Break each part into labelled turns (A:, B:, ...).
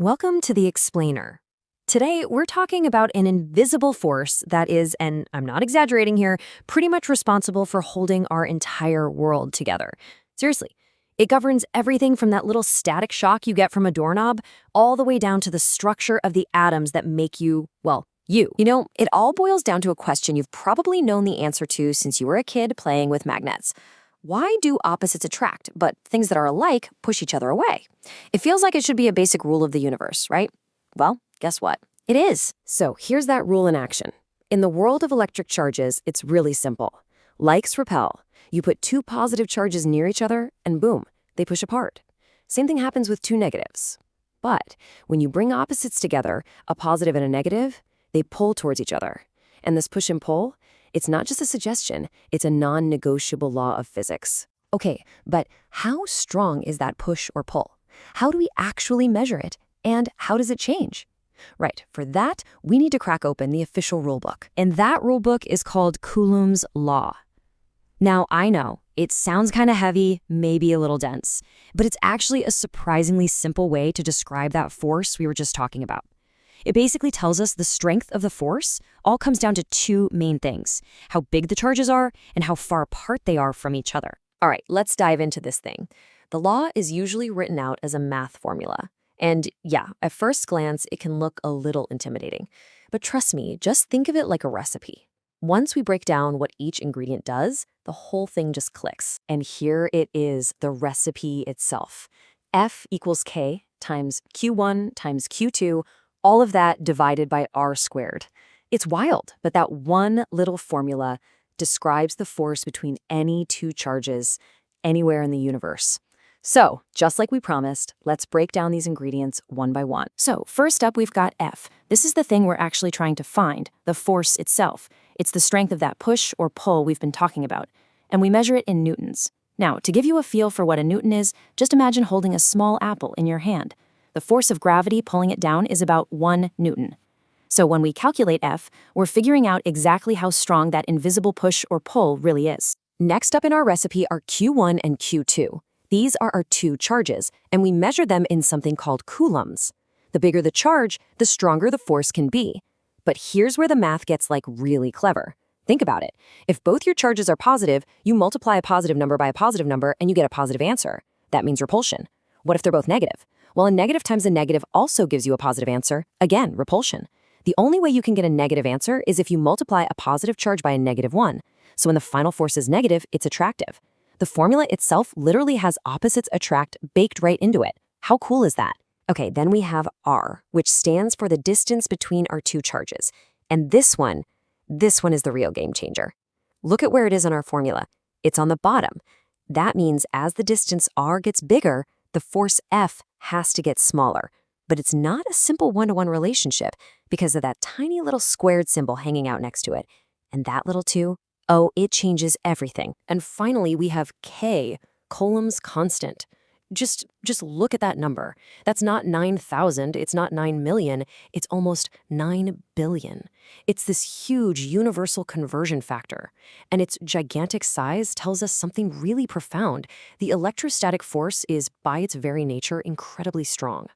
A: Welcome to The Explainer. Today, we're talking about an invisible force that is, and I'm not exaggerating here, pretty much responsible for holding our entire world together. Seriously, it governs everything from that little static shock you get from a doorknob all the way down to the structure of the atoms that make you, well, you.
B: You know, it all boils down to a question you've probably known the answer to since you were a kid playing with magnets. Why do opposites attract, but things that are alike push each other away? It feels like it should be a basic rule of the universe, right? Well, guess what? It is.
A: So here's that rule in action. In the world of electric charges, it's really simple. Likes repel. You put two positive charges near each other, and boom, they push apart. Same thing happens with two negatives. But when you bring opposites together, a positive and a negative, they pull towards each other. And this push and pull, it's not just a suggestion, it's a non-negotiable law of physics. Okay, but how strong is that push or pull? How do we actually measure it? And how does it change? Right, for that, we need to crack open the official rulebook. And that rulebook is called Coulomb's Law. Now, I know, it sounds kind of heavy, maybe a little dense, but it's actually a surprisingly simple way to describe that force we were just talking about. It basically tells us the strength of the force all comes down to two main things: how big the charges are and how far apart they are from each other. All right, let's dive into this thing. The law is usually written out as a math formula. And yeah, at first glance, it can look a little intimidating. But trust me, just think of it like a recipe. Once we break down what each ingredient does, the whole thing just clicks. And here it is, the recipe itself. F equals K times Q1 times Q2, all of that divided by R squared. It's wild, but that one little formula describes the force between any two charges anywhere in the universe. So, just like we promised, let's break down these ingredients one by one. So, first up, we've got F. This is the thing we're actually trying to find, the force itself. It's the strength of that push or pull we've been talking about, and we measure it in newtons. Now, to give you a feel for what a newton is, just imagine holding a small apple in your hand. The force of gravity pulling it down is about 1 newton. So when we calculate F, we're figuring out exactly how strong that invisible push or pull really is. Next up in our recipe are Q1 and Q2. These are our two charges, and we measure them in something called coulombs. The bigger the charge, the stronger the force can be. But here's where the math gets really clever. Think about it. If both your charges are positive, you multiply a positive number by a positive number and you get a positive answer. That means repulsion. What if they're both negative? Well, a negative times a negative also gives you a positive answer. Again, repulsion. The only way you can get a negative answer is if you multiply a positive charge by a negative one. So when the final force is negative, it's attractive. The formula itself literally has opposites attract baked right into it. How cool is that? Okay, then we have R, which stands for the distance between our two charges. And this one is the real game changer. Look at where it is on our formula. It's on the bottom. That means as the distance R gets bigger, the force F has to get smaller. But it's not a simple one-to-one relationship because of that tiny little squared symbol hanging out next to it. And that little 2, oh, it changes everything. And finally, we have K, Coulomb's constant. Just look at that number. That's not 9,000, it's not 9 million, it's almost 9 billion. It's this huge universal conversion factor. And its gigantic size tells us something really profound. The electrostatic force is, by its very nature, incredibly strong.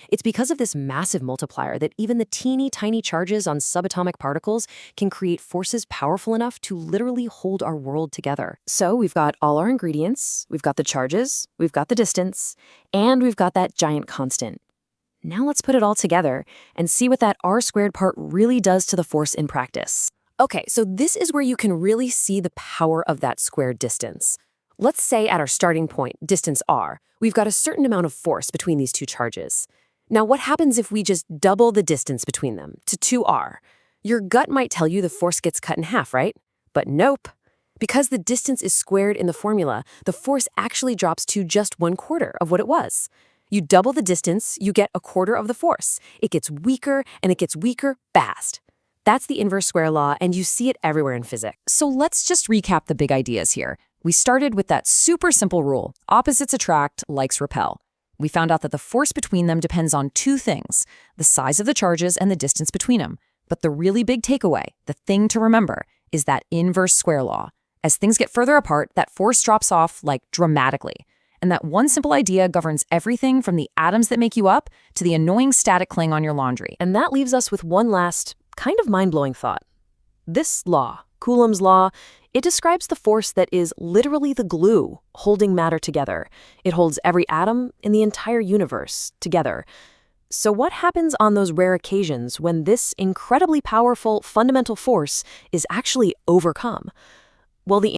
A: It's because of this massive multiplier that even the teeny tiny charges on subatomic particles can create forces powerful enough to literally hold our world together. So we've got all our ingredients, we've got the charges, we've got the distance, and we've got that giant constant. Now let's put it all together and see what that R squared part really does to the force in practice. Okay, so this is where you can really see the power of that squared distance. Let's say at our starting point, distance R, we've got a certain amount of force between these two charges. Now, what happens if we just double the distance between them to 2R? Your gut might tell you the force gets cut in half, right? But nope. Because the distance is squared in the formula, the force actually drops to just 1/4 of what it was. You double the distance, you get 1/4 of the force. It gets weaker, and it gets weaker fast. That's the inverse square law, and you see it everywhere in physics. So let's just recap the big ideas here. We started with that super simple rule: opposites attract, likes repel. We found out that the force between them depends on two things: the size of the charges and the distance between them. But the really big takeaway, the thing to remember, is that inverse square law. As things get further apart, that force drops off dramatically.
C: and that one simple idea governs everything from the atoms that make you up to the annoying static cling on your laundry.
A: And that leaves us with one last, kind of mind-blowing thought. This law, Coulomb's law, it describes the force that is literally the glue holding matter together. It holds every atom in the entire universe together. So what happens on those rare occasions when this incredibly powerful fundamental force is actually overcome? Well, the